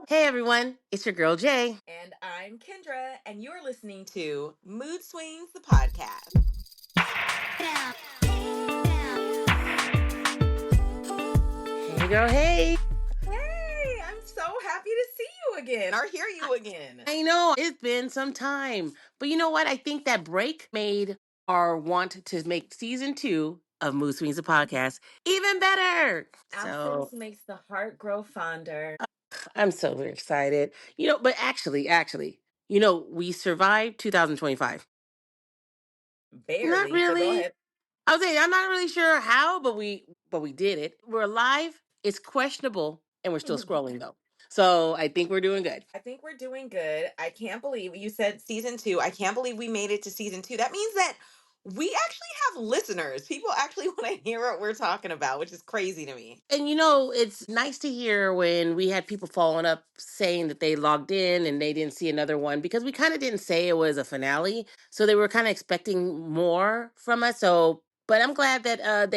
Hey everyone, it's your girl Jay. And I'm Kendra, and you're listening to Mood Swings, the podcast. Hey girl, hey. Hey, I'm so happy to see you again or hear I, you again. I know it's been some time, but you know what? I think that break made our want to make season 2 of Mood Swings the podcast even better. So Absence makes the heart grow fonder. I'm so very excited. But actually, we survived 2025. Not Barely, but go really. ahead. I was saying I'm not really sure how, but we did it. We're alive. It's questionable, and we're still scrolling though. So I think we're doing good. I think we're doing good. I can't believe you said season two. I can't believe we made it to season two. That means that we actually have listeners. People actually want to hear what we're talking about, which is crazy to me. And it's nice to hear when we had people following up saying that they logged in and they didn't see another one because we kind of didn't say it was a finale. So they were kind of expecting more from us. So, but I'm glad that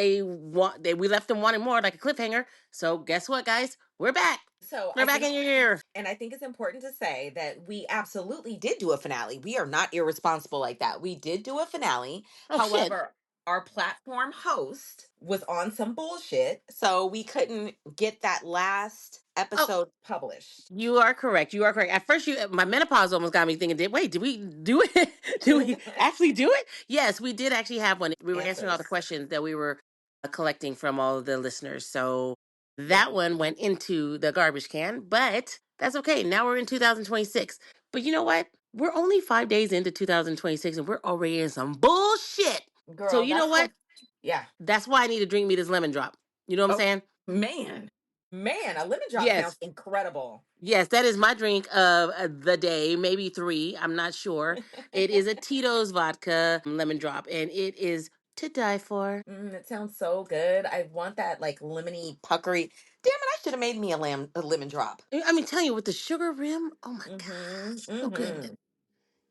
we left them wanting more, like a cliffhanger. So guess what, guys? We're back. So We're I back think in your ear. And I think it's important to say that we absolutely did do a finale. We are not irresponsible like that. We did do a finale. Oh shit. However, our platform host was on some bullshit, so we couldn't get that last Oh, episode published. you are correct. You are correct. At first, my menopause almost got me thinking. Did we do it? Did we actually do it? Yes, we did actually have one. We were answering all the Answers. questions that we were collecting from all of the listeners. So Yeah. that one went into the garbage can, but that's okay. Now we're in 2026. But you know what? We're only 5 days into 2026, and we're already in some bullshit. So Girl, you know that's what? how yeah. That's why I need to drink me this lemon drop. You know what I'm Oh saying? man. Man, a lemon drop sounds Yes. incredible. Yes, that is my drink of the day, maybe three. I'm not sure. It is a Tito's vodka lemon drop, and it is to die for. It sounds so good. I want that like lemony puckery. Damn it, I should have made me a lemon drop. I mean, telling you with the sugar rim, oh my Mm-hmm. gosh, so good. Mm-hmm.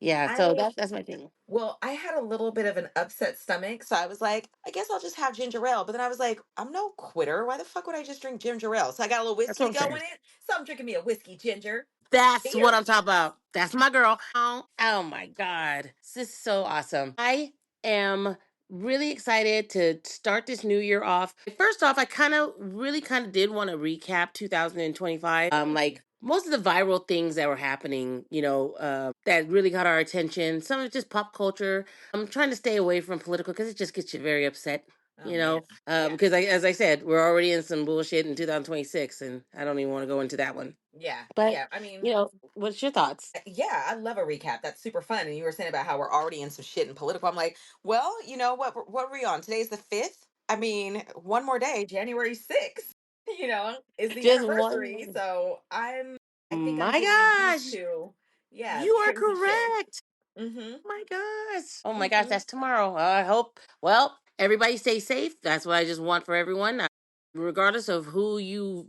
Yeah, so I that's my thing. Well, I had a little bit of an upset stomach, so I was like, I guess I'll just have ginger ale. But then I was like, I'm no quitter. Why the fuck would I just drink ginger ale? So I got a little That's what whiskey to I'm go saying. in it. So I'm drinking me a whiskey ginger. That's what I'm Cheers. talking about. That's my girl. Oh my God. This is so awesome. I am really excited to start this new year off. First off, I kind of did want to recap 2025. Like most of the viral things that were happening, that really got our attention. Some of it's just pop culture. I'm trying to stay away from political because it just gets you very upset. Oh yeah. Yeah. Because as I said, we're already in some bullshit in 2026, and I don't even want to go into that one. Yeah. But Yeah. I mean, what's your thoughts? yeah, I love a recap. That's super fun. And you were saying about how we're already in some shit in political. I'm like, well, you know what are we on? Today's the 5th. I mean, one more day, January 6th, is the Just anniversary. one. So I think I'm My getting used gosh, to, yeah, you are crazy shit. correct. Mm-hmm. My gosh. Oh my gosh, Mm-hmm. that's tomorrow. I hope. Well, everybody stay safe. That's what I just want for everyone. Regardless of you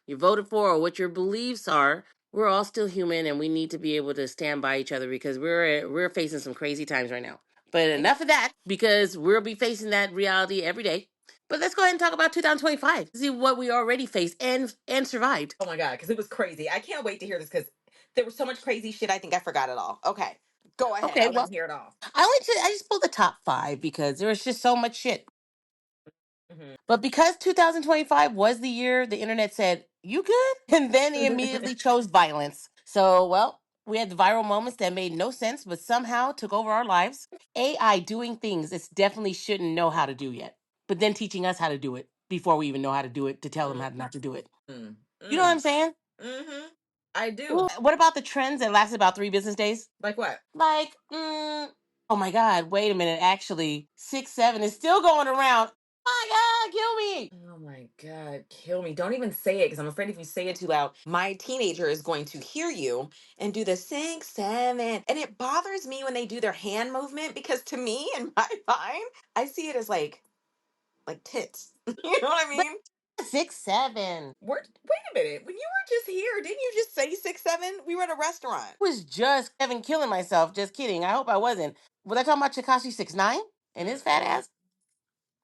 voted for or what your beliefs are, we're all still human, and we need to be able to stand by each other because we're facing some crazy times right now. But enough of that because we'll be facing that reality every day. But let's go ahead and talk about 2025. See what we already faced and survived. Oh my God, because it was crazy. I can't wait to hear this because there was so much crazy shit. I think I forgot it all. Okay, go ahead. Okay, I want well, to hear it all. I just pulled the top 5 because there was just so much shit. Mm-hmm. But because 2025 was the year the internet said, "You good?" And then he immediately chose violence. So, well, we had the viral moments that made no sense, but somehow took over our lives. AI doing things it definitely shouldn't know how to do yet, but then teaching us how to do it before we even know how to do it to tell them how not to do it. You know what Mm-hmm. I'm saying? Mm-hmm. I do. Well, what about the trends that lasted about 3 business days? Like what? Like, oh my God, wait a minute. Actually, 6-7 is still going around. My God, kill me. Oh my God, kill me. Don't even say it because I'm afraid if you say it too loud, my teenager is going to hear you and do the 6, 7. And it bothers me when they do their hand movement because to me, in my mind, I see it as like tits. You know what I But mean? 6-7 Wait a minute. When you were just here, didn't you just say 6, 7? We were at a restaurant. was just Kevin killing myself. Just kidding. I hope I wasn't. Was I talking about Chikashi 6-9 and his fat Mm-mm. ass?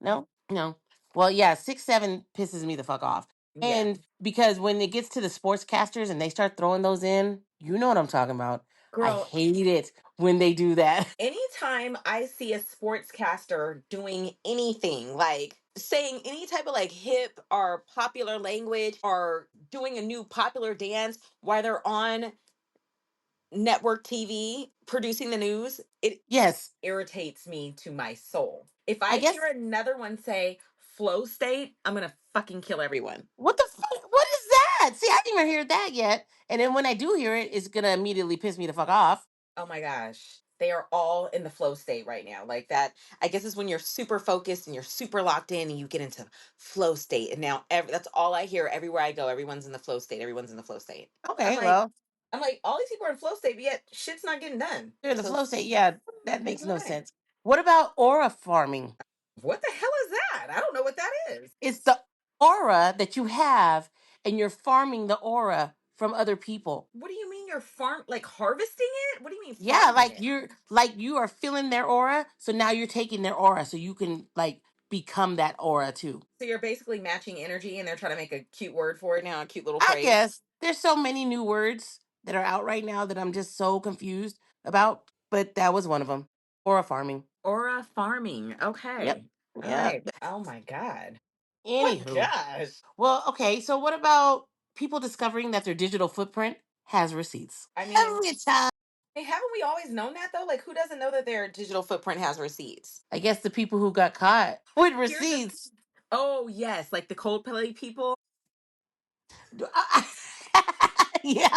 No, no. Well, yeah, 6-7 pisses me the fuck off. Yeah. And because when it gets to the sportscasters and they start throwing those in, you know what I'm talking about. I Girl, hate it when they do that. anytime I see a sportscaster doing anything, like saying any type of like hip or popular language or doing a new popular dance while they're on network TV producing the news, it Yes. irritates me to my soul. If I I hear guess another one say flow state, I'm gonna fucking kill everyone. what the fuck? What is that? See, I didn't even hear that yet. And then when I do hear it, it's gonna immediately piss me the fuck off. Oh my gosh. They are all in the flow state right now. Like that, I guess is when you're super focused and you're super locked in and you get into flow state. And now that's all I hear everywhere I go. Everyone's in the flow state. Everyone's in the flow state. I'm Okay, like, well, I'm like, all these people are in flow state, but yet shit's not getting done. they're in the So flow state. Yeah, that makes no okay. sense. What about aura farming? What the hell is that? I don't know what that is. It's the aura that you have, and you're farming the aura from other people. What do you mean you're like harvesting it? What do you mean Yeah, farming it? like you are feeling their aura, so now you're taking their aura, so you can like become that aura too. So you're basically matching energy and they're trying to make a cute word for it now, a cute little I phrase. guess there's so many new words that are out right now that I'm just so confused about, but that was one of them. Aura farming. Aura farming. Yep. Okay. All Yeah. right. Oh my God. Oh my Anywho, gosh. well, okay. So what about people discovering that their digital footprint has receipts? I mean, Every time. hey, haven't we always known that though? Like, who doesn't know that their digital footprint has receipts? I guess the people who got caught with Here's the receipts. Oh yes, like the Coldplay people. Yeah.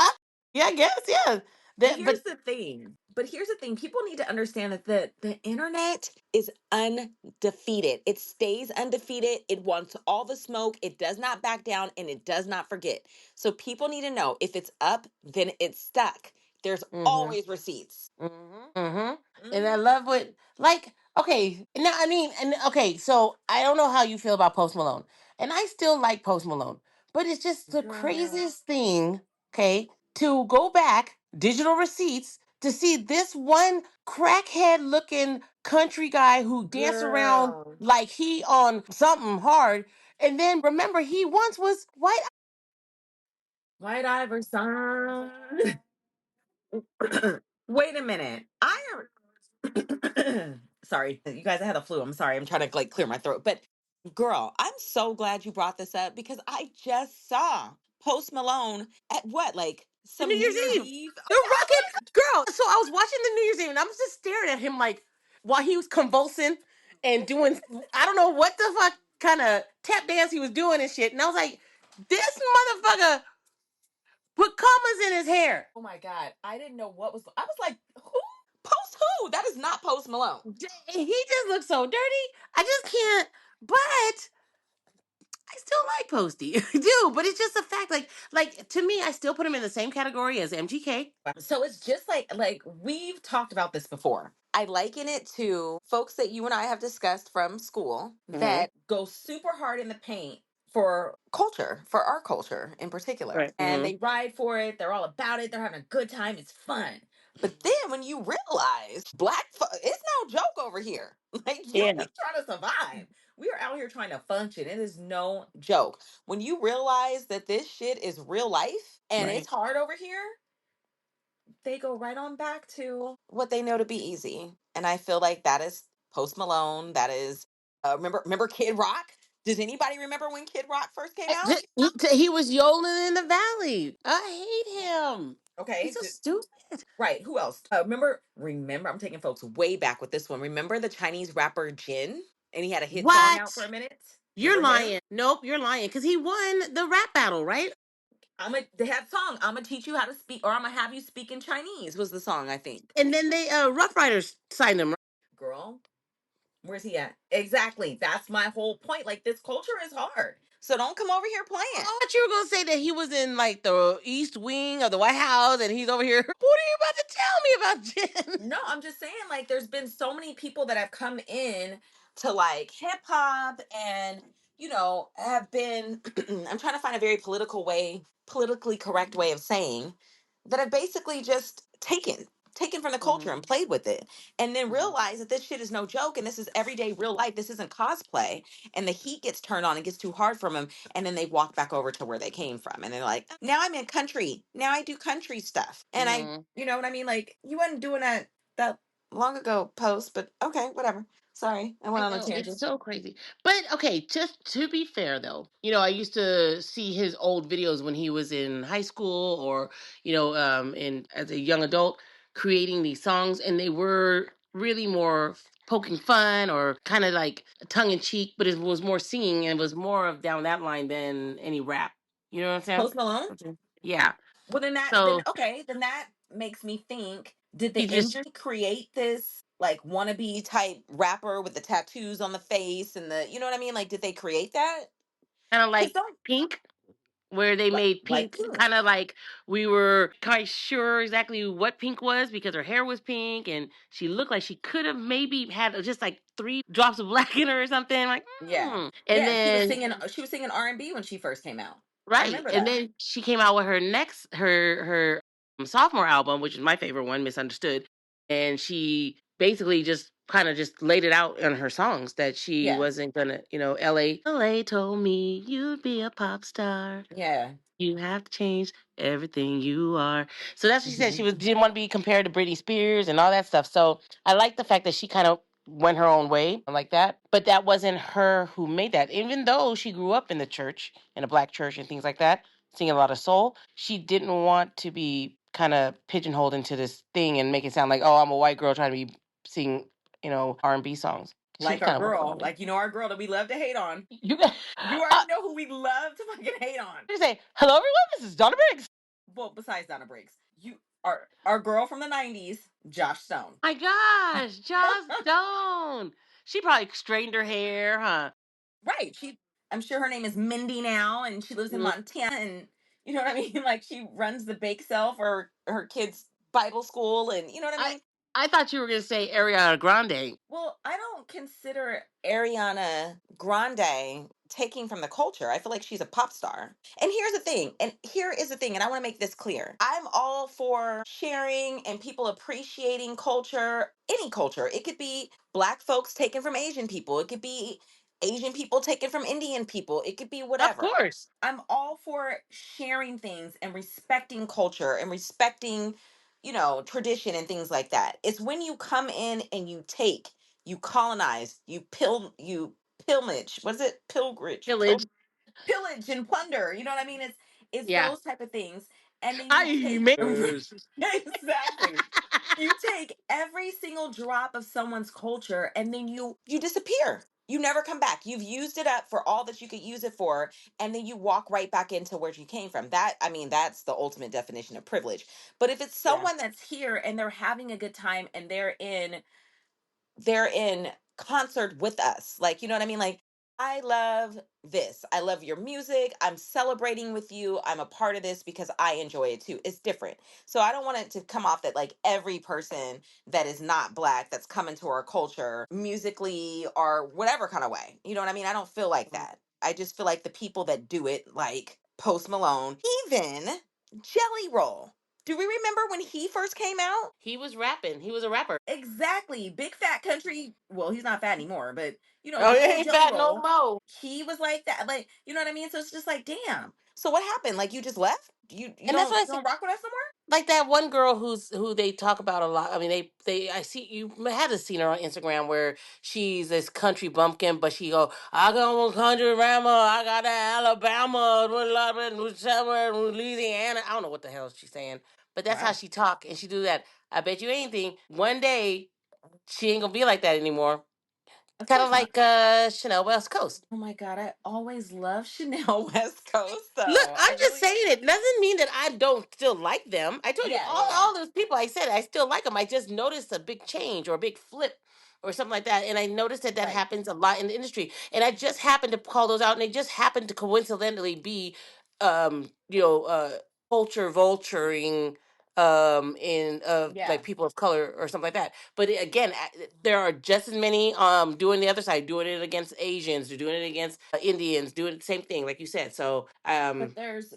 Yeah, I guess, yeah. But That, here's but the thing. But here's the thing. People need to understand that the internet is undefeated. It stays undefeated. It wants all the smoke. It does not back down and it does not forget. So people need to know if it's up, then it's stuck. There's mm-hmm, always receipts. mm-hmm. And I Mhm. love what, like, okay, now, I mean, and okay, so I don't know how you feel about Post Malone. And I still like Post Malone, but it's just the Girl. craziest thing, okay, to go back, digital receipts, to see this one crackhead looking country guy who danced around Girl. like he on something hard. And then remember, he once was white. White Iverson. Wait a minute. Sorry, you guys, I had a flu. I'm sorry. I'm trying to like clear my throat. But girl, I'm so glad you brought this up because I just saw Post Malone at what, like The New some New Year's Year's Eve. Eve? The Rocket Girl. So I was watching the New Year's Eve and I was just staring at him like while he was convulsing and doing I don't know what the fuck kind of tap dance he was doing and shit. And I was like, this motherfucker put commas in his hair. Oh my God. I didn't know what was, I was like, who? Post who? That is not Post Malone. He just looks so dirty. I just can't. But I still like Posty, I do. But it's just a fact. Like to me, I still put him in the same category as MGK. So it's just like we've talked about this before. I liken it to folks that you and I have discussed from school Mm-hmm. that go super hard in the paint for culture, for our culture in particular. Right. And Mm-hmm. they ride for it, they're all about it, they're having a good time, it's fun. But then when you realize it's no joke over here. Like Yeah. we trying to survive. We are out here trying to function. It is no joke. When you realize that this shit is real life and it's Right. hard over here, they go right on back to what they know to be easy. And I feel like that is Post Malone. That is remember Kid Rock? Does anybody remember when Kid Rock first came out? He was Yolan in the Valley. I hate him. He's Okay, so stupid. right. Who else? Remember, I'm taking folks way back with this one. Remember the Chinese rapper Jin? And he had a hit song out for What? a minute? You're Remember him? lying. Nope, you're lying. Because he won the rap battle, right? They had song, I'm gonna teach you how to speak, or I'm gonna have you speak in Chinese, was the song, I think. And then they Rough Riders signed him. Girl, where's he at? Exactly. That's my whole point. Like this culture is hard. So don't come over here I playing. thought you were gonna say that he was in like the East Wing of the White House, and he's over here. What are you about to tell me about Jen? No, I'm just saying, like, there's been so many people that have come in to like hip hop and, have been, I'm trying to find a very politically correct way of saying that have basically just taken. taken from the culture Mhm. and played with it, and then Mhm. realize that this shit is no joke and this is everyday real life. This isn't cosplay. And the heat gets turned on, it gets too hard for them, and then they walk back over to where they came from, and they're like, now I'm in country. Now I do country stuff, and I, Mhm. you know what I mean? Like you wasn't doing that long ago, post, but okay, whatever. Sorry, I went I on a know it's tangent. so crazy, but okay. Just to be fair, though, I used to see his old videos when he was in high school, or in as a young adult, creating these songs, and they were really more poking fun or kind of like tongue in cheek, but it was more singing and it was more of down that line than any rap. You know what I'm Post Malone. saying? Yeah. Well, then So okay, then that makes me think: did he the just industry create this like wannabe type rapper with the tattoos on the face and the, you know what I mean? Like, did they create that? kind of Because like don't Pink, where they made like Pink kind of like we were kind of sure exactly what Pink was because her hair was pink and she looked like she could have maybe had just like 3 drops of black in her or something like yeah, and yeah. She was then singing. She was singing R&B when she first came out. I right remember and that. then she came out with her next her sophomore album, which is my favorite one, Misunderstood, and she basically just kind of just laid it out in her songs that she Yeah, wasn't gonna, LA told me you'd be a pop star. yeah. You have to change everything you are. So that's what she said. Hmm. She didn't want to be compared to Britney Spears and all that stuff. So I like the fact that she kind of went her own way like that. But that wasn't her who made that. Even though she grew up in the church, in a black church and things like that, singing a lot of soul, she didn't want to be kind of pigeonholed into this thing and make it sound like, oh, I'm a white girl trying to be sing, R&B songs. She Like our kind of went her own girl, way. like our girl that we love to hate on. You guys, You already know who we love to fucking hate on. you say hello, everyone. This is Donna Briggs. Well, besides Donna Briggs, you are our girl from the '90s, Josh Stone. My gosh, Joss Stone. She probably straightened her hair, huh? Right. I'm sure her name is Mindy now, and she lives in Mm. Montana, and you know what I mean? Like she runs the bake sale for her kids' Bible school, and you know what I I mean? I thought you were gonna say Ariana Grande. Well, I don't consider Ariana Grande taking from the culture. I feel like she's a pop star. And here's the thing, and here is the thing, and I want to make this clear. I'm all for sharing and people appreciating culture, any culture. It could be black folks taken from Asian people, it could be Asian people taken from Indian people, it could be Of whatever. course. I'm all for sharing things and respecting culture and respecting, tradition and things like that. It's when you come in and you colonize, you pilgrimage. What is it? Pillage. Pillage and plunder. You know what I mean? It's Yeah. those type of things. And then you I take mayors. exactly. You take every single drop of someone's culture and then you disappear. You never come back. You've used it up for all that you could use it for, and then you walk right back into where you came from. That's the ultimate definition of privilege. But if it's Yeah. someone that's here and they're having a good time and they're in concert with us. Like, you know what I mean? Like, I love this. I love your music. I'm celebrating with you. I'm a part of this because I enjoy it too. It's different. So I don't want it to come off that like every person that is not black that's come into our culture musically or whatever kind of way. You know what I mean? I don't feel like Mhm. that. I just feel like the people that do it, like Post Malone, even Jelly Roll. Do we remember when he first came out? He was rapping. He was a rapper. Exactly. Big fat country. Well, he's not fat anymore, but Oh, the he old ain't jelly fat no roll, more. he was like that. Like, you know what I mean? So it's just like, damn. So what happened? Like you just left? You And that's don't what I you said. don't rock with us no Like that one girl who they talk about a lot. I mean, they I see you had to seen her on Instagram where she's this country bumpkin, but she go, I got one country grandma, I got that Alabama, Louisiana. I don't know what the hell she's saying, but more? that's how Wow. she talk, and she do that. I bet you anything, one day she ain't gonna be like that anymore. Of Kind of course not. like Chanel West Coast. Oh my god, I always love Chanel West Coast Look, though. I I'm just really. saying it doesn't mean that I don't still like them. I told you Yeah, yeah, yeah. all those people I said I still like them. I just noticed a big change or a big flip or something like that, and I noticed that that Right. happens a lot in the industry. And I just happened to call those out, and they just happened to coincidentally be, um, you know, uh, culture vulturing. in like Yeah. people of color or something like that. But again, there are just as many doing the other side, doing it against Asians, doing it against Indians, doing the same thing, like you said. So I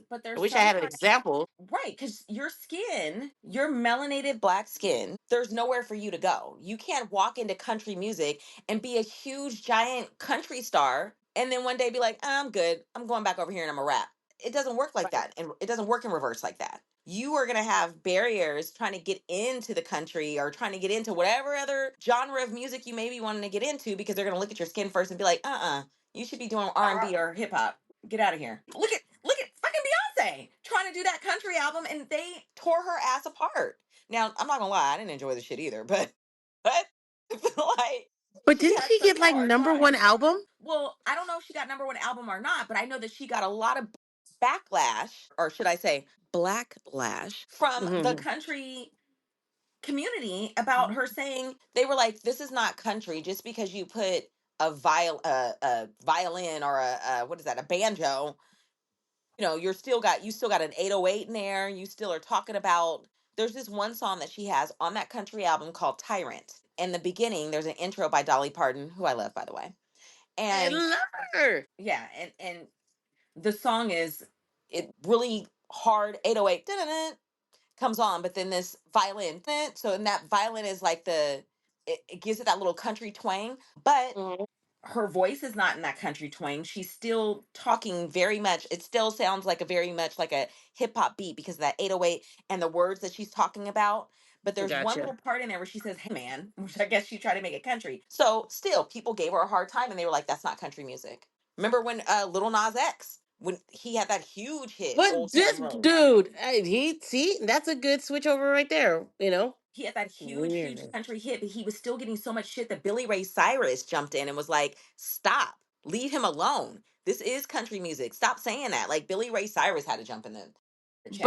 But there's wish I some had an example. right, because your skin, your melanated black skin, there's nowhere for you to go. You can't walk into country music and be a huge giant country star and then one day be like, I'm good. I'm going back over here and I'm a rap. It doesn't work like that. And it doesn't work in reverse like that. You are going to have barriers trying to get into the country or trying to get into whatever other genre of music you may be wanting to get into because they're going to look at your skin first and be like, you should be doing R&B or hip hop. Get out of here. Look at fucking Beyonce trying to do that country album and they tore her ass apart. Now, I'm not gonna lie, I didn't enjoy the shit either, but like But she didn't had she such get a like hard number one time. album? Well, I don't know if she got number one album or not, but I know that she got a lot of backlash, or should I say blacklash, from the Hmm. country community about her saying they were like, this is not country just because you put a violin or a what is that, a banjo, you still got an 808 in there. You still are talking about there's this one song that she has on that country album called Tyrant. In the beginning, there's an intro by Dolly Parton, who I love by the way. I And love her. yeah, and the song is it really hard 808 dun-dun-dun, comes on, but then this violin so and that violin is like it gives it that little country twang, but her voice is not in that country twang. She's still talking very much. It still sounds like a very much like a hip hop beat because of that 808 and the words that she's talking about. But there's one Gotcha. little part in there where she says, "Hey man," which I guess she tried to make it country. So still, people gave her a hard time and they were like, "That's not country music." Remember when Little Nas X, when he had that huge hit, But "Old Town this Road." dude, he see that's a good switch over right there. He had that huge Weird. country hit, but he was still getting so much shit that Billy Ray Cyrus jumped in and was like, "Stop, leave him alone. This is country music. Stop saying that." Like Billy Ray Cyrus had to jump in the chat.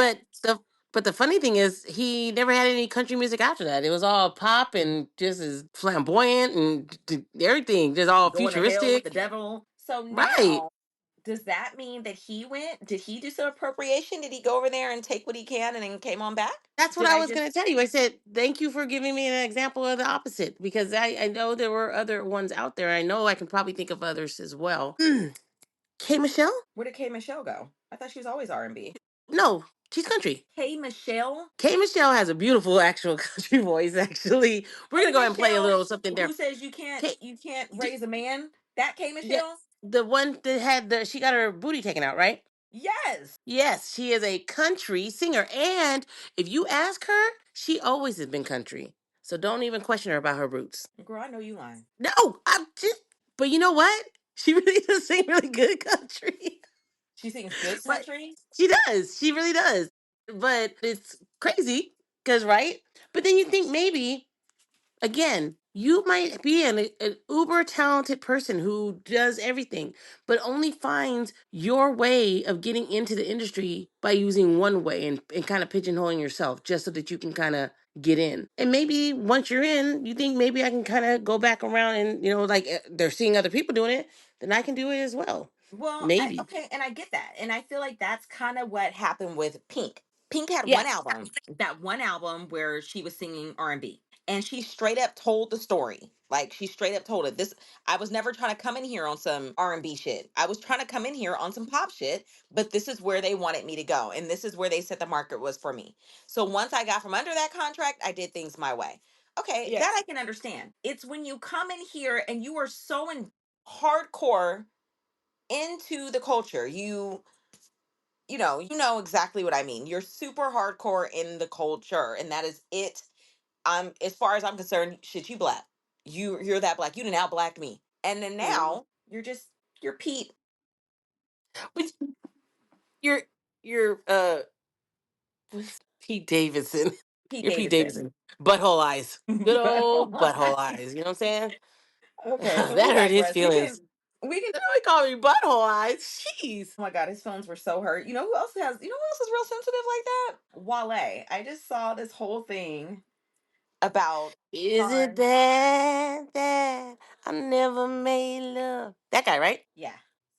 But the funny thing is, he never had any country music after that. It was all pop and just as flamboyant and everything, just all Going to hell with the futuristic. devil. So Right. now, does that mean that did he do some appropriation? Did he go over there and take what he can and then came on back? That's what Did I I was just going to tell you. I said, thank you for giving me an example of the opposite because I know there were other ones out there. I know I can probably think of others as well. K Michelle? where did K Michelle go? I thought she was always R&B. No, she's country. K Michelle? K Michelle has a beautiful actual country voice, actually. We're going K to go ahead and play a Michelle, little something there. who says you can't K, you can't d- raise a man? That K yeah, Michelle? the one that had she got her booty taken out, right? Yes. Yes, she is a country singer. And if you ask her, she always has been country. So don't even question her about her roots. Girl, I know you lying. No, I'm just, but you know what? She really does sing really good country. She sings good But country. she does. She really does. But it's crazy because, right? But then you think maybe again, you might be an uber talented person who does everything, but only finds your way of getting into the industry by using one way and kind of pigeonholing yourself just so that you can kind of get in. And maybe once you're in, you think maybe I can kind of go back around and, like they're seeing other people doing it, then I can do it as well. Well, Maybe. okay, and I get that. And I feel like that's kind of what happened with Pink. Pink had one Yes. album, that one album where she was singing R&B. And she straight up told the story. Like she straight up told it. This I was never trying to come in here on some R&B shit. I was trying to come in here on some pop shit, but this is where they wanted me to go and this is where they said the market was for me. So once I got from under that contract, I did things my way. Okay, that I Yes. can understand. It's when you come in here and you are so in hardcore into the culture. You know exactly what I mean. You're super hardcore in the culture and that is it. I'm as far as I'm concerned, shit, you black. You're that black. You done out blacked me. And then Mhm. now you're Pete But you're you're Pete Davidson. Pete You're Pete Davidson. Davidson. Butthole eyes. Good But old hold on. butthole eyes. You know what I'm saying? Okay, but we That hurt his digress. feelings. We can They really call me butthole eyes. Jeez. Oh my god, his feelings were so hurt. You know who else is real sensitive like that? Wale. I just saw this whole thing about Is it Han. that I never made love? That guy, right? Yeah.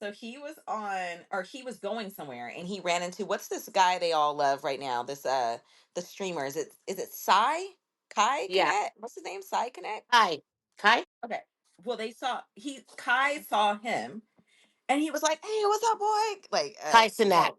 So he was on, or he was going somewhere, and he ran into, what's this guy they all love right now? This the streamer. Is it Kai Yeah. Connect? What's his name? Sai Connect? Kai. Kai? Okay. Well, Kai saw him, and he was like, "Hey, what's up, boy?" Like, Kai Sinat.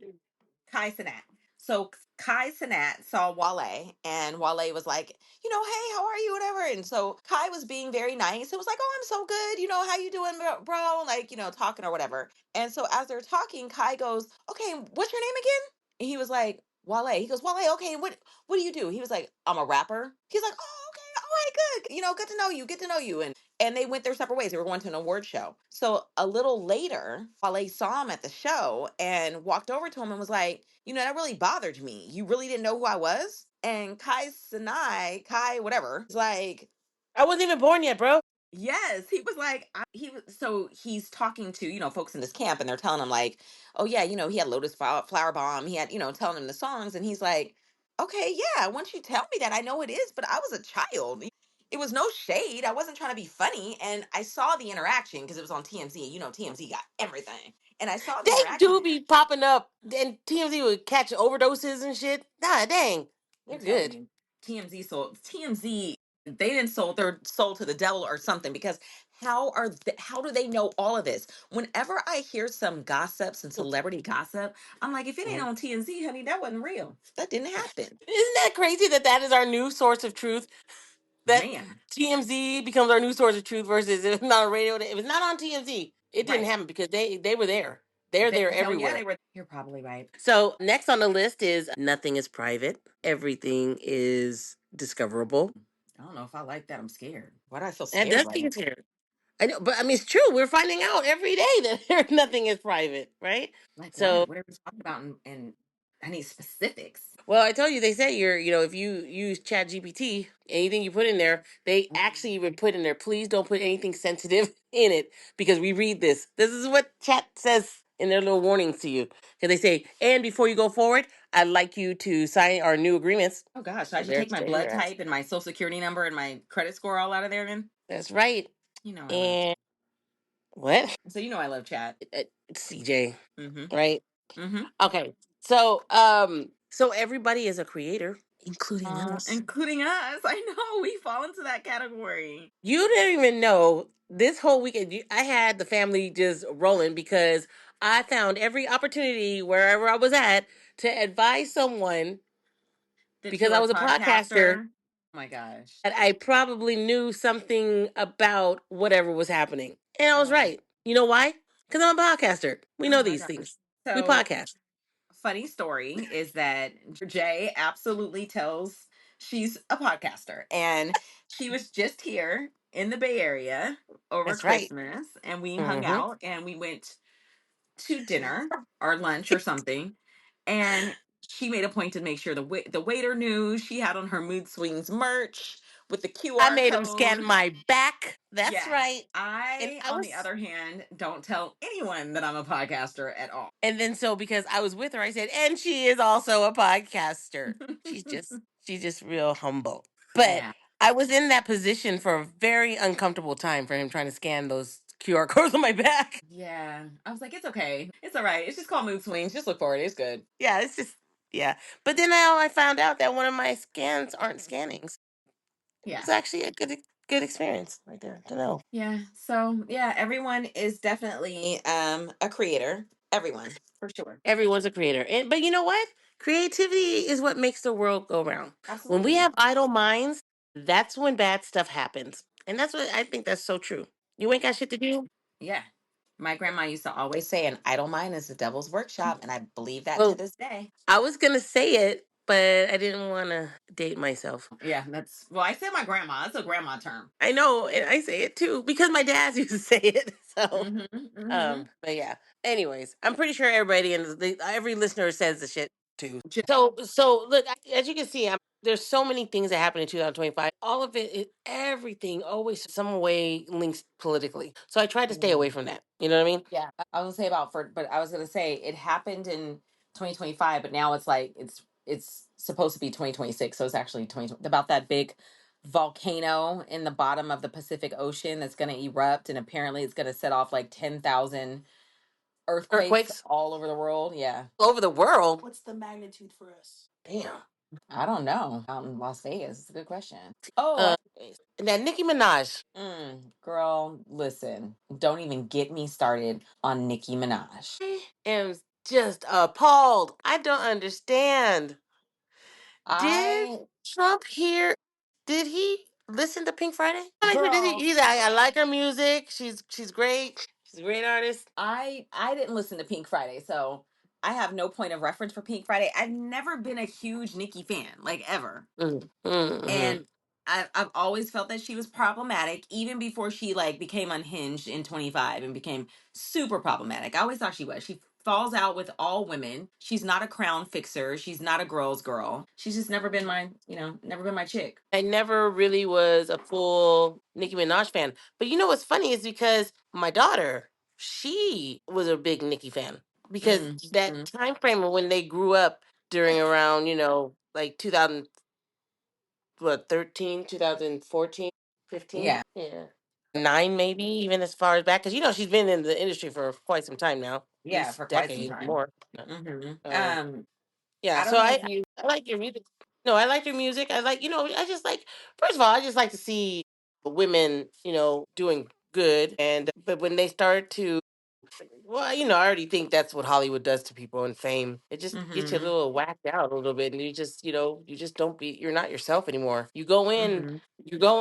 Kai Sinat. So Kai Sinat saw Wale, and Wale was like, "Hey, how are you?" Whatever. And so Kai was being very nice. It was like, "Oh, I'm so good. How you doing, bro?" Like, talking or whatever. And so as they're talking, Kai goes, "Okay, what's your name again?" And he was like, "Wale." He goes, "Wale, okay, what do you do?" He was like, "I'm a rapper." He's like, "Oh, okay, all right, good. Good to know you. Good to know you." And they went their separate ways. They were going to an award show. So a little later, Wale saw him at the show and walked over to him and was like, that really bothered me. You really didn't know who I was? And Kai, whatever, is like, I wasn't even born yet, bro. yes. He was like, so he's talking to, folks in this camp, and they're telling him like, oh yeah, he had Lotus Flower Bomb. He had, telling him the songs. And he's like, okay, yeah, once you tell me that, I know it is, but I was a child. It was no shade. I wasn't trying to be funny. And I saw the interaction because it was on TMZ. TMZ got everything. And I saw the They interaction do there. be popping up, and TMZ would catch overdoses and shit. Nah, dang. I'm They're telling good. you, TMZ. They didn't sold their soul to the devil or something, because how do they know all of this? Whenever I hear some gossip, some celebrity gossip, I'm like, if it ain't Mhm. on TMZ, honey, that wasn't real. That didn't happen, Isn't that crazy that that is our new source of truth? That man. TMZ becomes our new source of truth versus if it's not on radio. If it's not on TMZ, it didn't Right. happen because they were there. They're there Hell yeah, everywhere. they were. You're probably right. So next on the list is nothing is private. Everything is discoverable. I don't know if I like that. I'm scared. Why do I feel And scared that's right being now? scared. I know, but I mean it's true. We're finding out every day that nothing is private, right? Like So what? What are we talking about? And I need specifics. well, I told you they say if you use Chat GPT, anything you put in there, they actually even put in there, please don't put anything sensitive in it because we read this. This is what Chat says in their little warnings to you. Because they say, and before you go forward, I'd like you to sign our new agreements. Oh gosh, so I So should there, take my there blood your ass. type and my social security number and my credit score all out of there then? That's right. I love And what? So I love chat. CJ, Mm-hmm. right? Mm-hmm. Okay. So everybody is a creator, including us. Including us. I know we fall into that category. You didn't even know this whole weekend. I had the family just rolling because I found every opportunity wherever I was at to advise someone That because you're I a was a podcaster podcaster. Oh my gosh. that I probably knew something about whatever was happening. And I was Oh, right. You know why? Because I'm a podcaster. We oh know my these gosh. things. We So podcast. funny story is that Jay absolutely tells she's a podcaster, and she was just here in the Bay Area over That's right. Christmas, and we hung Hmm. out and we went to dinner or lunch or something, and she made a point to make sure the waiter knew she had on her mood swings merch with the I QR made him scan code. my back. That's Yes. right. And I, I on the was other hand, don't tell anyone that I'm a podcaster at all. And then so because I was with her, I said, and she is also a podcaster. She's just real humble. But Yeah. I was in that position for a very uncomfortable time for him trying to scan those QR codes on my back. Yeah. I was like, it's okay. It's all right. It's just called mood swings. Just look for it. It's good. Yeah, it's just yeah. But then I found out that one of my scans aren't scanning. So it Yeah. was actually a good experience right there to know. Yeah. So yeah, everyone is definitely a creator. Everyone, for sure. Everyone's a creator. And but you know what? Creativity is what makes the world go round. When we Absolutely. have idle minds, that's when bad stuff happens. And that's what I think that's so true. You ain't got shit to do. Yeah. My grandma used to always say an idle mind is the devil's workshop, and I believe that to Well, this day. I was gonna say it, but I didn't want to date myself. Yeah, that's well, I said my grandma. That's a grandma term. I know, and I say it too because my dad used to say it. So, Mm-hmm. Mm-hmm. but yeah. Anyways, I'm pretty sure everybody and every listener says the shit too. Just, So look, as you can see, there's so many things that happen in 2025. All of everything always some way links politically. So I tried to stay away from that. You know what I mean? yeah, I was gonna say but I was gonna say it happened in 2025, but now it's like it's supposed to be 2026, so it's actually 20 about that big volcano in the bottom of the Pacific Ocean that's gonna erupt, and apparently it's gonna set off like 10,000 Earthquakes Earthquakes all over the world. Yeah. over the world. What's the magnitude for us? Damn. I don't know. Out in Las Vegas. It's a good question. Oh, And that Nicki Minaj. girl, listen. Don't even get me started on Nicki Minaj. I am just appalled. I don't understand. Did I, Trump hear? Did he listen to Pink Friday? Did he? girl, I like her music. She's great. She's a great artist. I didn't listen to Pink Friday, so I have no point of reference for Pink Friday. I've never been a huge Nicki fan, like ever. Mm-hmm. And I've always felt that she was problematic even before she like became unhinged in 25 and became super problematic. I always thought she was. She falls out with all women. She's not a crown fixer. She's not a girl's girl. She's just never been my, never been my chick. I never really was a full Nicki Minaj fan. But you know what's funny is because my daughter, she was a big Nicki fan. Because that Mm-hmm. time frame of when they grew up during around, like 2000, what, 13, 2014, 15? Yeah. Yeah. 9 maybe, even as far as back. Because, she's been in the industry for quite some time now. At Yeah, least for quite some decade time. more. Mm-hmm. Um, yeah, I so don't know if you. I like your music. No, I like your music. I like, I just like, first of all, I just like to see women, doing good. But when they start to, well, I already think that's what Hollywood does to people and fame. It just gets you a Mm-hmm. little whacked out a little bit, and you just don't you're not yourself anymore. You go in, Mm-hmm.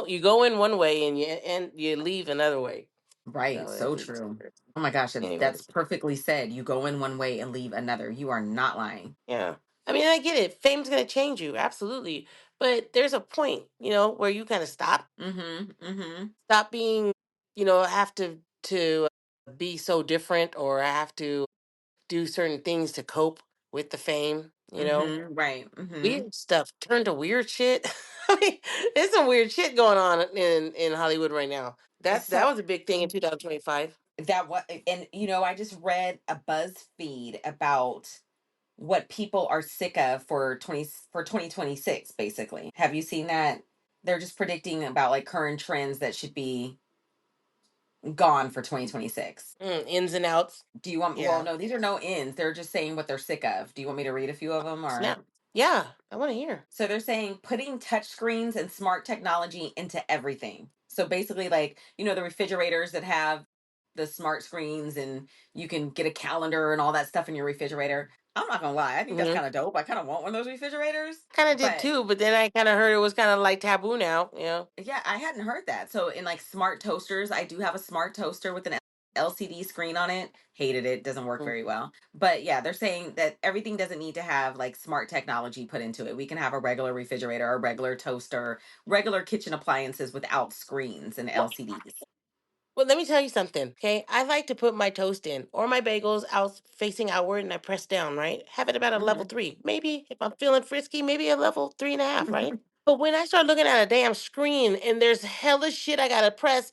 you go in one way, and you leave another way. Right. So So it's true. Oh my gosh, that's anyways. perfectly said. You go in one way and leave another. You are not lying. Yeah. I mean, I get it. Fame's going to change you. Absolutely. But there's a point, where you kind of Mm-hmm. Mm-hmm. stop being, have to be so different, or I have to do certain things to cope with the fame. Mm-hmm. Right. Mm-hmm. Weird stuff turned to weird shit. I mean, there's some weird shit going on in Hollywood right now. That So was a big thing in 2025. that what and I just read a BuzzFeed about what people are sick of for 2026 basically. Have you seen that? They're just predicting about like current trends that should be gone for 2026. Ins and outs. Do you want well Yeah. no, these are no ends. They're just saying what they're sick of. Do you want me to read a few of them or Snap. Yeah, I want to hear. so they're saying putting touch screens and smart technology into everything. So basically, like, the refrigerators that have the smart screens and you can get a calendar and all that stuff in your refrigerator. I'm not gonna lie, I think that's Hmm. kind of dope. I kind of want one of those refrigerators. Kind of did But too, but then I kind of heard it was kind of like taboo now. yeah, I hadn't heard that. So in like smart toasters, I do have a smart toaster with an LCD screen on it. Hated it, doesn't work Mm. very well. But yeah, they're saying that everything doesn't need to have like smart technology put into it. We can have a regular refrigerator, a regular toaster, regular kitchen appliances without screens and Well, LCDs. well, let me tell you something, okay? I like to put my toast in or my bagels out facing outward, and I press down, right? Have it about a level Hmm. 3. Maybe if I'm feeling frisky, maybe a level 3.5, right? But when I start looking at a damn screen and there's hella shit I gotta press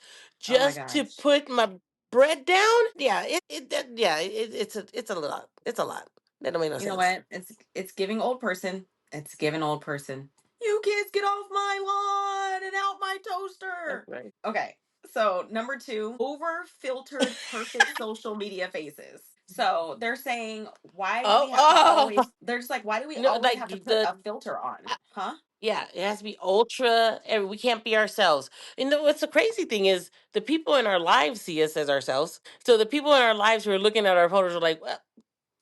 Oh my just to gosh. put my bread down, yeah, it's a lot. It's a lot. That don't make no You know sense. what? It's giving old person. It's giving old person. You kids get off my lawn and out my That's toaster. right. Okay. So number two, over filtered perfect social media faces. So they're saying, why do Oh, we have to oh, always, they're just like, why do we always like have to put the a filter on? Huh? yeah, it has to be ultra. We can't be ourselves. And what's the crazy thing is the people in our lives see us as ourselves. So the people in our lives who are looking at our photos are like, well,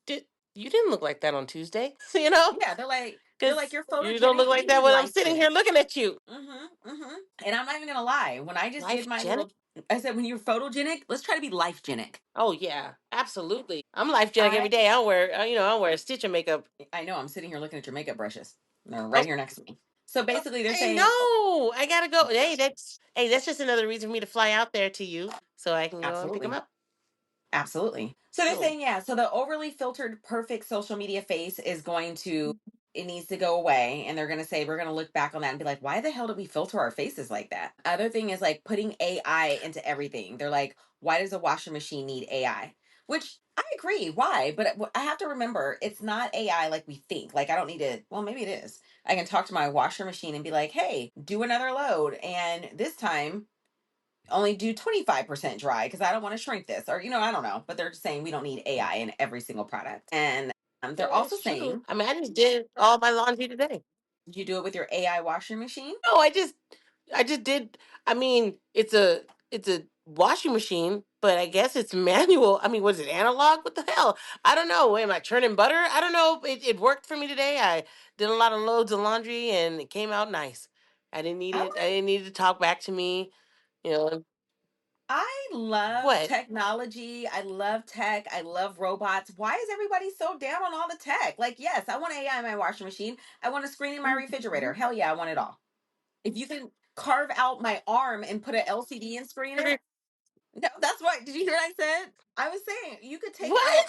did, you didn't look like that on Tuesday, Yeah, they're like, because you're you don't look photogenic. You like can be that when I'm life sitting here genic. looking at you. Mm-hmm. Mm-hmm. And I'm not even gonna lie. When I just did Life my Genic? little I said when you're photogenic, let's try to be life genic. Oh yeah, absolutely. I'm Life Genic every I day. I'll wear a stitch of makeup. I know I'm sitting here looking at your makeup brushes. They're right Oh, here next to me. So basically, they're I saying, oh, know. I gotta go. Hey, that's just another reason for me to fly out there to you so I can go and pick them absolutely, up. absolutely. So they're Oh. saying, yeah. So the overly filtered, perfect social media face is going to it needs to go away, and they're going to say we're going to look back on that and be like, why the hell did we filter our faces like that? Other thing is like putting AI into everything. They're like, why does a washing machine need AI? Which I agree. Why? But I have to remember it's not AI like we think. Like I don't need to. Well, maybe it is. I can talk to my washer machine and be like, hey, do another load, and this time only do 25% dry because I don't want to shrink this, or I don't know. But they're just saying we don't need AI in every single product, and they're Yeah, also it's true. saying, I mean, I just did all my laundry today. did you do it with your AI washing machine? No, I just did. I mean, it's a washing machine, but I guess it's manual. I mean, was it analog? What the hell? I don't know. Am I churning butter? I don't know. It worked for me today. I did a lot of loads of laundry, and it came out nice. I didn't need All it. I right. didn't need it to talk back to me. You know I love what? technology. I love tech. I love robots. Why is everybody so down on all the tech? Like, yes, I want AI in my washing machine. I want a screen in my refrigerator. Hell yeah, I want it all. If you can carve out my arm and put an LCD in screen in it, no, that's right. Did you hear what I said? I was saying you could take out. What?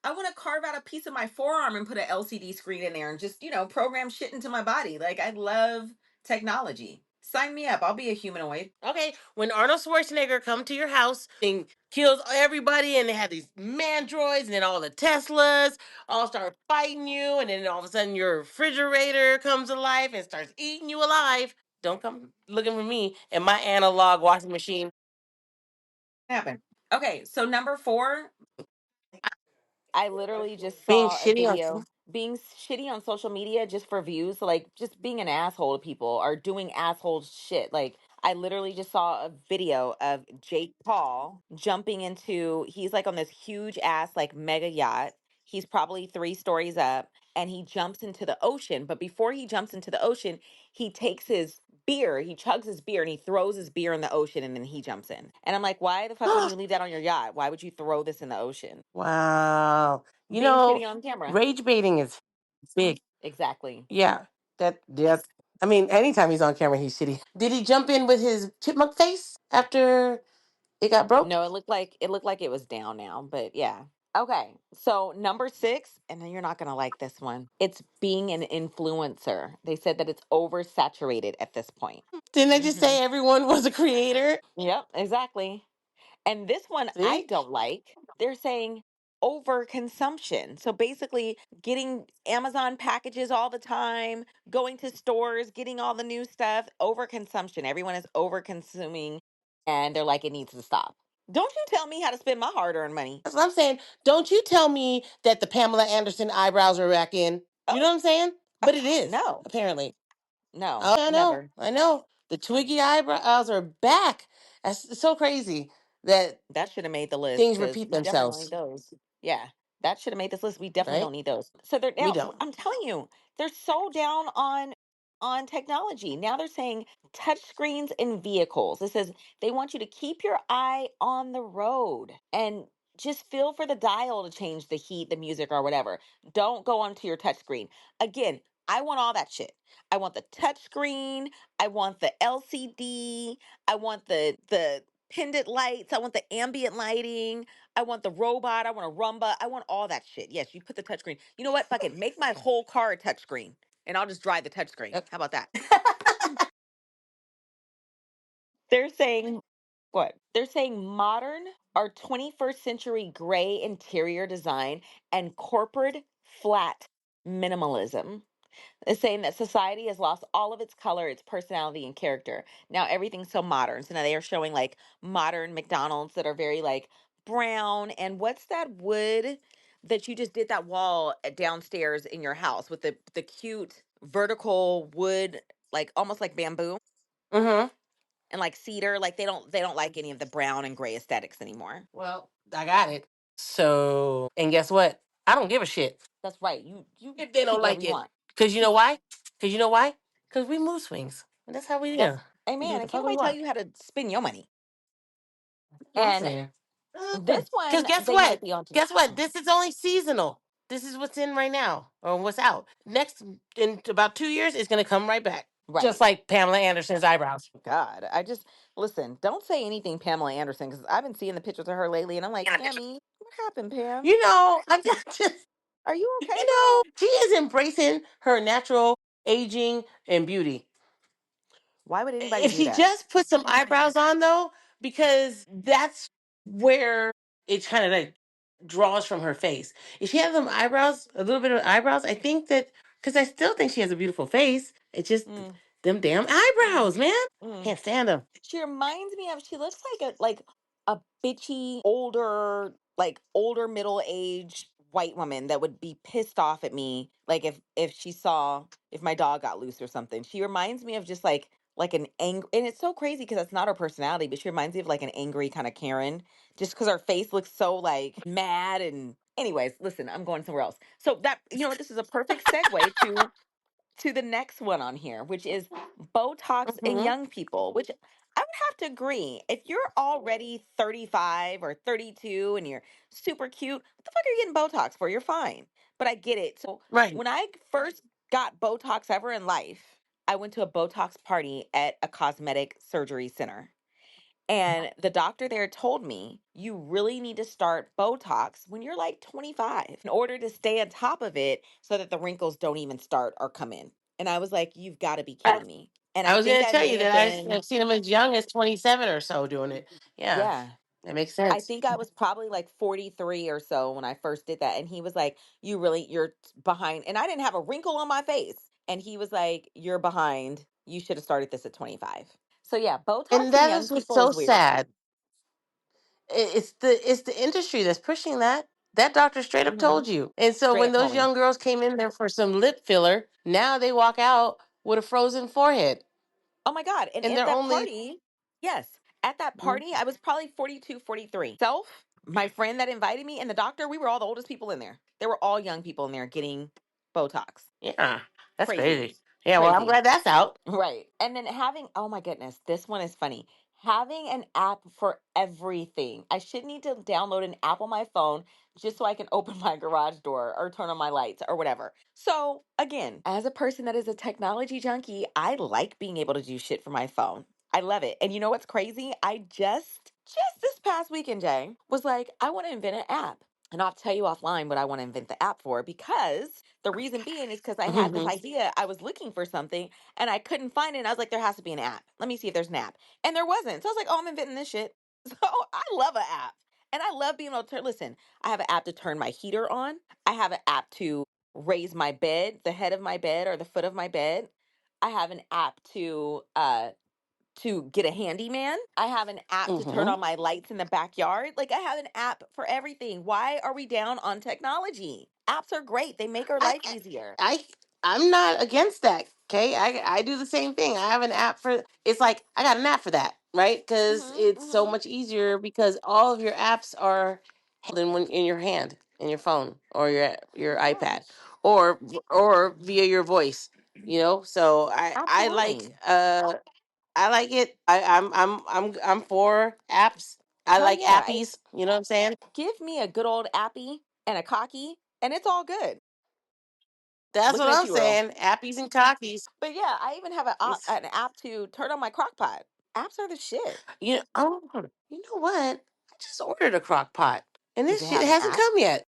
I want to carve out a piece of my forearm and put an LCD screen in there and just program shit into my body. Like I love technology. Sign me up. I'll be a humanoid. Okay, when Arnold Schwarzenegger come to your house and kills everybody, and they have these mandroids, and then all the Teslas all start fighting you, and then all of a sudden your refrigerator comes to life and starts eating you alive. Don't come looking for me and my analog washing machine. Happen. Okay, so number 4, I literally just Being saw a shitty on. video being shitty on social media just for views, so, like just being an asshole to people or doing asshole shit. Like I literally just saw a video of Jake Paul jumping into he's like on this huge ass like mega yacht. He's probably 3 stories up and he jumps into the ocean, but before he jumps into the ocean, he takes his beer, he chugs his beer and he throws his beer in the ocean and then he jumps in. And I'm like, why the fuck wouldn't you leave that on your yacht? Why would you throw this in the ocean? Wow, you Being know, shitty on camera. rage baiting is big. Exactly. Yeah, that's. I mean, anytime he's on camera, he's shitty. Did he jump in with his chipmunk face after it got broke? No, it looked like it was down now, but yeah. Okay. So number 6, and then you're not gonna like this one. It's being an influencer. They said that it's oversaturated at this point. Didn't I just Hmm. say everyone was a creator? Yep, exactly. And this one I See? don't like. They're saying overconsumption. So basically getting Amazon packages all the time, going to stores, getting all the new stuff, overconsumption. Everyone is overconsuming and they're like it needs to stop. Don't you tell me how to spend my hard-earned money. That's what I'm saying. Don't you tell me that the Pamela Anderson eyebrows are back in. You know Oh, what I'm saying? But it is, no. apparently. No. Oh, I know. Never. I know. The Twiggy eyebrows are back. That's so crazy that That should have made the list things because repeat we definitely don't need themselves, those. Yeah, that should have made this list. We definitely right? don't need those. So they're We now. don't. I'm telling you, they're so down on technology. Now they're saying touch screens in vehicles. It says they want you to keep your eye on the road and just feel for the dial to change the heat, the music, or whatever. Don't go onto your touch screen. Again, I want all that shit. I want the touch screen. I want the LCD. I want the pendant lights. I want the ambient lighting. I want the robot. I want a Rumba. I want all that shit. Yes, you put the touchscreen. You know what? Fuck it. Make my whole car a touchscreen, and I'll just drive the touchscreen. How about that? They're saying what? They're saying modern or 21st century gray interior design and corporate flat minimalism. Is saying that society has lost all of its color, its personality, and character. Now everything's so modern. So now they are showing like modern McDonald's that are very like brown. And what's that wood that you just did that wall downstairs in your house with the cute vertical wood, like almost like bamboo Mm-hmm. and like cedar? Like they don't like any of the brown and gray aesthetics anymore. Well, I got it. So, and guess what? I don't give a shit That's right. You if they don't keep whatever like you it. want. Cause you know why? Cause you know why? Cause we mood swings. And that's how we do. That's We do amen. what the And can't fuck we nobody tell want. you how to spend your money. That's what I'm And saying. this Because one guess they might what? be onto. Guess what? This is only seasonal. This is what's in right now or what's out. Next, in about 2 years, it's going to come right back. Just Right. like Pamela Anderson's eyebrows. God, I just listen. Don't say anything, Pamela Anderson, because I've been seeing the pictures of her lately, and I'm like, Pammy, what happened, Pam? I'm just, Are you okay, she is embracing her natural aging and beauty. Why would anybody If do she that? just put some eyebrows on, though, because that's where it kind of like draws from her face. If she has some eyebrows, a little bit of eyebrows, I think that because I still think she has a beautiful face. It just Mm. Them damn eyebrows, man. Mm. Can't stand them. She reminds me of she looks like a bitchy older middle aged white woman that would be pissed off at me like if she saw if my dog got loose or something. She reminds me of just like an angry, and it's so crazy because that's not her personality, but she reminds me of like an angry kind of Karen just because her face looks so like mad. And anyways, listen, I'm going somewhere else. So that, you know what, this is a perfect segue to the next one on here, which is Botox in Hmm. young people, which I would have to agree. If you're already 35 or 32 and you're super cute, what the fuck are you getting Botox for? You're fine. But I get it. So Right. when I first got Botox ever in life, I went to a Botox party at a cosmetic surgery center. And the doctor there told me, you really need to start Botox when you're like 25 in order to stay on top of it so that the wrinkles don't even start or come in. And I was like, you've got to be I, kidding me. And I I was think going to I tell may you have that been, I've seen them as young as 27 or so doing it. Yeah, yeah, that makes I sense. think I was probably like 43 or so when I first did that. And he was like, you're behind. And I didn't have a wrinkle on my face. And he was like, you're behind. You should have started this at 25. So yeah, And Botox in that young is what's people so is weird. sad. It's the industry that's pushing that. That doctor straight up Hmm. told you. And so Straight when up told those me. young girls came in there for some lip filler, now they walk out with a frozen forehead. Oh my God. And And at they're that only party, yes, at that Mhm. party, I was probably 42, 43. Self, my friend that invited me, and the doctor, we were all the oldest people in there. They were all young people in there getting Botox. Yeah, that's Crazy. crazy. Yeah, well, I'm Crazy. glad that's out. Right. And then having, oh my goodness, this one is funny. Having an app for everything. I should need to download an app on my phone just so I can open my garage door or turn on my lights or whatever. So, again, as a person that is a technology junkie, I like being able to do shit for my phone. I love it. And you know what's crazy? I just this past weekend, Jay, was like, I want to invent an app. And I'll tell you offline what I want to invent the app for because the reason being is because I had this idea. I was looking for something and I couldn't find it. And I was like, there has to be an app. Let me see if there's an app. And there wasn't. So I was like, oh, I'm inventing this shit. So I love an app. And I love being able to listen. I have an app to turn my heater on. I have an app to raise my bed, the head of my bed or the foot of my bed. I have an app to get a handyman. I have an app to turn Hmm. on my lights in the backyard. Like I have an app for everything. Why are we down on technology? Apps are great. They make our I, life easier. I, I'm not against that. Okay, I do the same thing. I have an app for. It's like I got an app for that, right? Because Mhm. it's so Mhm. much easier because all of your apps are held in one in your hand, in your phone or your Yeah. iPad, or via your voice. So I like Absolutely. I like it. I'm for apps. I Hell like yeah. appies. You know what I'm saying? Give me a good old appy and a cocky and it's all good. That's Looking what at I'm you, Earl. saying. Appies and cockies. But yeah, I even have It's an app to turn on my crock pot. Apps are the shit. you know what? I just ordered a crock pot and Does this it shit have an hasn't app? come yet.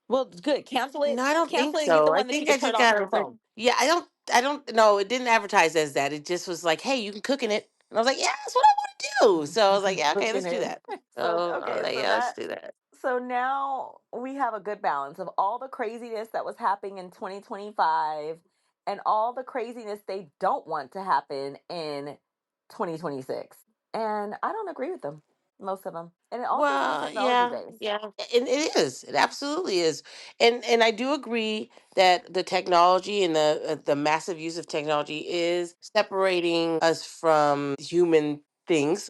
Well, good. Cancel No, it. I don't think Cancel it and get so. the I one that you think can I turn just on from got your phone. yeah, I don't know. It didn't advertise as that. It just was like, hey, you can cook in it. And I was like, yeah, that's what I want to do. So I was like, yeah, okay, Cooking let's do it. that. So So I was okay, like, so yeah, let's that do that. so now we have a good balance of all the craziness that was happening in 2025 and all the craziness they don't want to happen in 2026. And I don't agree with them, most of them. And it all seems to be Well, technology yeah, based. yeah, and it is. It absolutely is. And I do agree that the technology and the massive use of technology is separating us from human things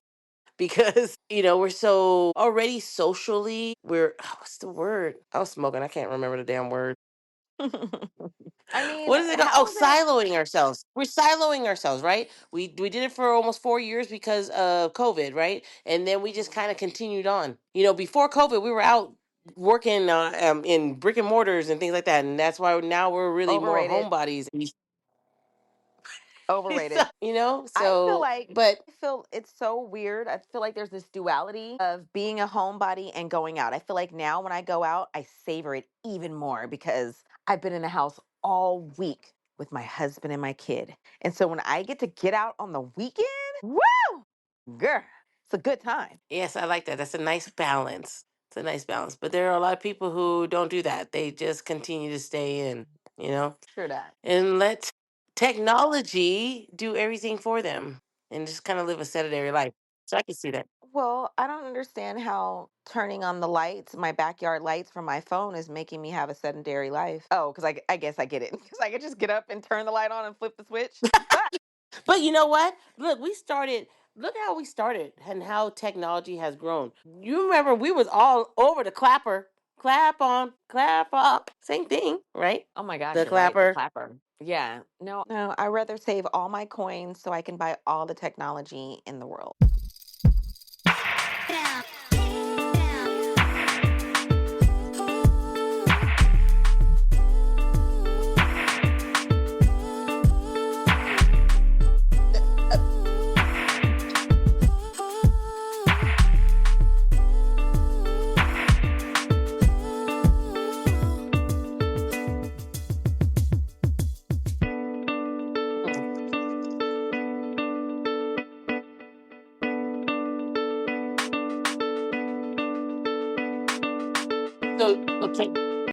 because we're so already socially what's the word? I was smoking. I can't remember the damn word. I mean, What is it called? Oh, how is it? siloing ourselves. We're siloing ourselves, right? We did it for almost 4 years because of COVID, right? And then we just Mhm. kind of continued on. Before COVID, we were out working in brick and mortars and things like that, and that's why now we're really more Overrated. homebodies. Overrated. I feel So, like but I feel it's so weird. I feel like there's this duality of being a homebody and going out. I feel like now when I go out, I savor it even more because I've been in the house all week with my husband and my kid. And so when I get to get out on the weekend, woo, girl, it's a good time. yes, I like that. That's a nice balance. It's a nice balance. But there are a lot of people who don't do that. They just continue to stay in, you know. Sure that. And let technology do everything for them and just kind of live a sedentary life. So I can see that. Well, I don't understand how turning on the lights, my backyard lights from my phone, is making me have a sedentary life. Oh, because I guess I get it. Because I could just get up and turn the light on and flip the switch. But you know what? Look, we started. Look how we started and how technology has grown. You remember we was all over the clapper, clap on, clap up, same thing, right? Oh my gosh, The you're right. The clapper. clapper. Yeah. No, I rather save all my coins so I can buy all the technology in the world. Mm. So okay.